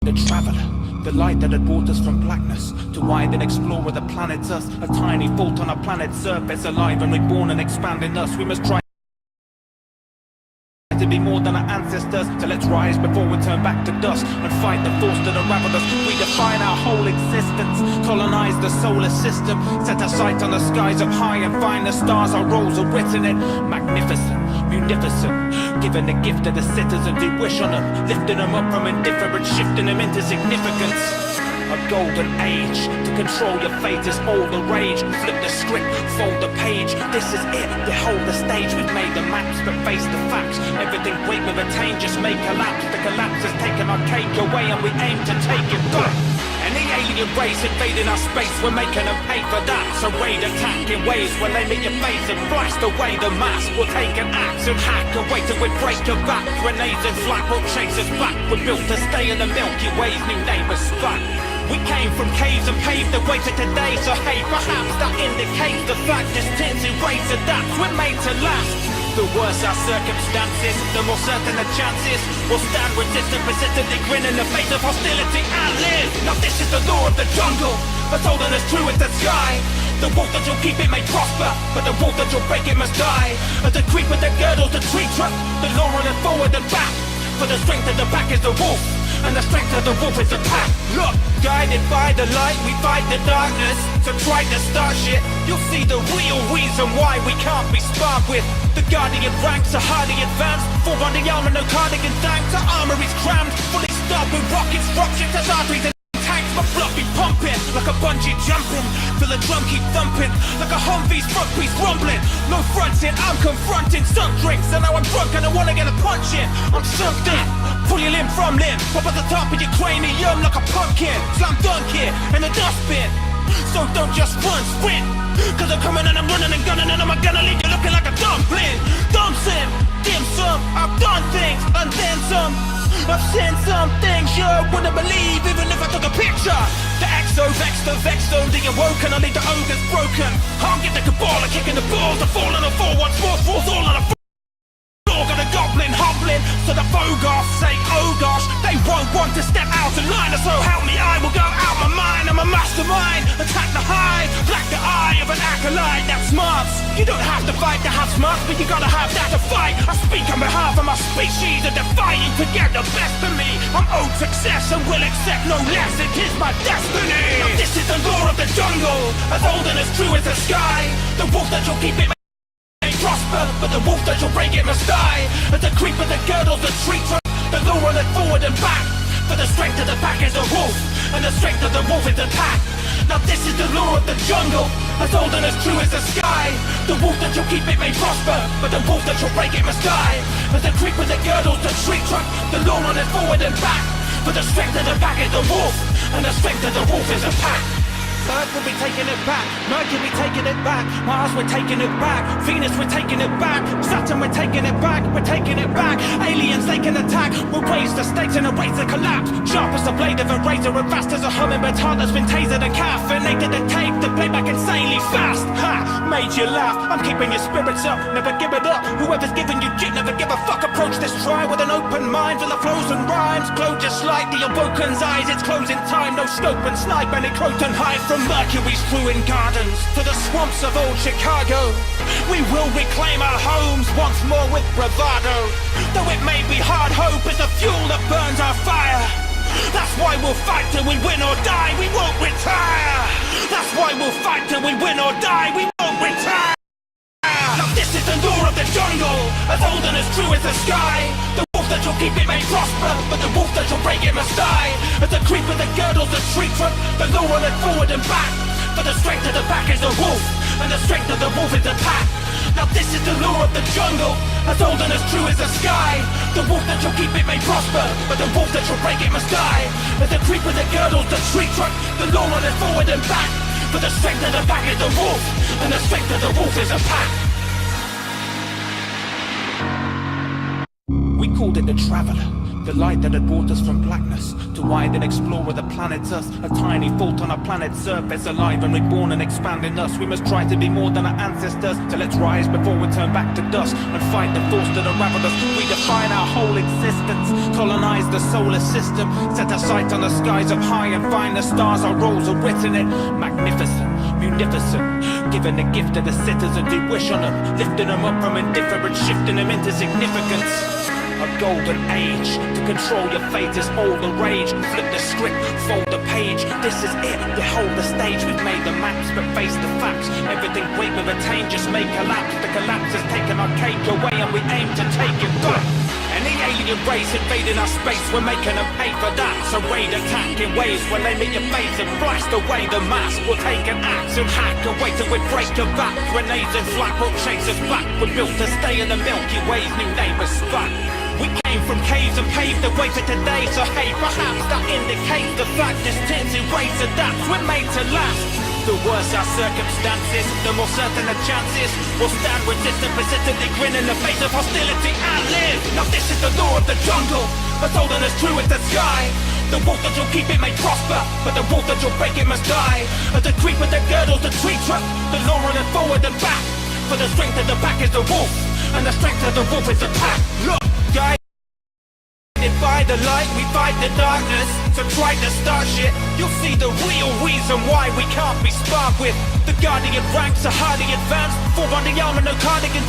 The traveler, the light that had brought us from blackness to wide and explore the planet's Earth, a tiny fault on our planet's surface, alive and reborn and expanding us. We must try to be more than our ancestors, so let's rise before we turn back to dust and fight the force that unraveled us. We define our whole existence, colonize the solar system, set our sight on the skies up high and find the stars. Our roles are written in magnificent, munificent, giving the gift to the citizens who wish on them, lifting them up from indifference, shifting them into significance. A golden age, to control your fate is all the rage. Flip the script, fold the page, this is it, behold the stage. We've made the maps, but face the facts. Everything great we've attained just may collapse. The collapse has taken our cake away and we aim to take it back. Any alien race invading our space, we're making them pay for that. So raid attack in ways will aim at your face and blast away the mask. We'll take an axe and hack away till we break your back. Grenades and flak will chase us back. We're built to stay in the Milky Way's new name is Spac. We came from caves and paved the way to today. So hey, perhaps that indicates the fact this tints erase adapts. We're made to last. The worse our circumstances, the more certain the chances. We'll stand resistant, persistently grin in the face of hostility and live. Now this is the law of the jungle, as old and as true as the sky. The wolf that you'll keep it may prosper, but the wolf that you'll break it must die. As the creep with the girdles, the tree trunk, the law running forward and back. For the strength of the back is the wolf, and the strength of the wolf is the pack. Look, guided by the light, we fight the darkness. So try to start shit, you'll see the real reason why we can't be sparred with. The guardian ranks are highly advanced, full on the armor, no cardigan thanks. Our armor is crammed, fully stocked with rockets, dropships, as arteries and tanks. My blood be pumping, like a bungee jumping. Feel the drum keep thumping, like a Humvee's front piece rumbling. No fronting, I'm confronting some drinks, and now I'm drunk and I wanna get a punch in. I'm sunk in, pull your limb from limb, pop at the top of your cranium like a pumpkin. Slam dunk here in the dustbin, so don't just run, sprint. Cause I'm coming and I'm running and gunning, and I'm gonna leave you looking like a dumpling. Dump sim, dim sum, I've done things and then some. I've seen some things you wouldn't believe even if I took a picture. The exo, vexed, the vexed, the awoken, I leave the ogres broken. I'll get the cabal, a kick in the balls, a fall on a fall once more, falls all on a floor. Got a goblin hobbling, so the Fogoths say, oh gosh, they won't want to step out of line. So help me, I will go out my mind. I'm a mastermind, attack the hive, black the eye of an acolyte that smarts. You don't have to fight to have smarts, but you gotta have that to fight. I speak on behalf of my species and defying to get the best of me. I'm owed success and will accept no less, it is my destiny. Now this is the law of the jungle, as old and as true as the sky. The wolf that you'll keep it prosper, but the wolf that you'll break it must die. As the creep of the girdles, the tree trunk, the law running forward and back. For the strength of the pack is the wolf, and the strength of the wolf is the pack. Now this is the law of the jungle, as old and as true as the sky. The wolf that you'll keep it may prosper, but the wolf that you'll break it must die. As the creep of the girdles, the tree trunk, the law running forward and back. For the strength of the pack is the wolf, and the strength of the wolf is the pack. Earth will be taking it back, Mercury be taking it back, Mars we're taking it back, Venus we're taking it back, Saturn we're taking it back, we're taking it back. Aliens they can attack, we'll raise the stakes and erase the collapse. Sharp as the blade of a razor and fast as a hummingbird's heart that's been tasered and caffeinated and tape the playback insanely fast. Ha! Made you laugh, I'm keeping your spirits up, never give it up. Whoever's giving you jit, never give a fuck. Approach this try with an open mind, full of flows and rhymes. Glow just like the Awoken's eyes, it's closing time. No scope and snipe and Croton hide from Mercury's ruined gardens to the swamps of old Chicago. We will reclaim our homes once more with bravado. Though it may be hard, hope is the fuel that burns our fire. That's why we'll fight till we win or die, we won't retire. That's why we'll fight till we win or die, we won't retire. Now this is the law of the jungle, as old and as true as the sky. The wolf that you'll keep it may prosper, but the wolf that you'll break it must die. As the creep of the girdles, the tree trunk, the law running forward and back. For the strength of the pack is the wolf, and the strength of the wolf is the pack. Now this is the law of the jungle, as old and as true as the sky. The wolf that you'll keep it may prosper, but the wolf that you'll break it must die. As the creep of the girdles, the tree trunk, the law running forward and back. For the strength of the pack is the wolf, and the strength of the wolf is a pack. We called it the traveler, The light that had brought us from blackness to wide and explore the planet's Earth. A tiny fault on our planet's surface, alive and reborn and expanding us. We must try to be more than our ancestors. So let's rise before we turn back to dust and fight the force that unraveled us. We define our whole existence, colonize the solar system, set our sight on the skies up high and find the stars. Our roles are written in magnificent, munificent, giving the gift to the citizens who wish on them, lifting them up from indifference, shifting them into significance. A golden age, to control your fate is all the rage. Flip the script, fold the page, this is it, behold the stage. We've made the maps but face the facts. Everything great we've attained just may collapse. The collapse has taken our cake away and we aim to take it back. Any alien race invading our space, we're making them pay for that. So raid attack in waves where they meet your face and blast away the mask. We'll take an axe and hack and wait till we break your back. Grenades and flak will chase us back. We're built to stay in the Milky Way's new name is SPAC. We came from caves and paved the way to today. So hey, perhaps that indicates the fact this tints in ways adapts. We're made to last. The worse our circumstances, the more certain the chances. We'll stand resistant, persistently grin in the face of hostility and live. Now this is the law of the jungle, as old and as true as the sky. The wolf that you'll keep it may prosper, but the wolf that you'll break it must die. As the creeper that girdles the tree trunk, the law running forward and back. For the strength of the back is the wolf, and the strength of the wolf is the pack. Look, guys, by the light, we fight the darkness. So try to start shit, you'll see the real reason why we can't be sparred with. The Guardian ranks are hardly advanced, 4 on the arm and no cardigan.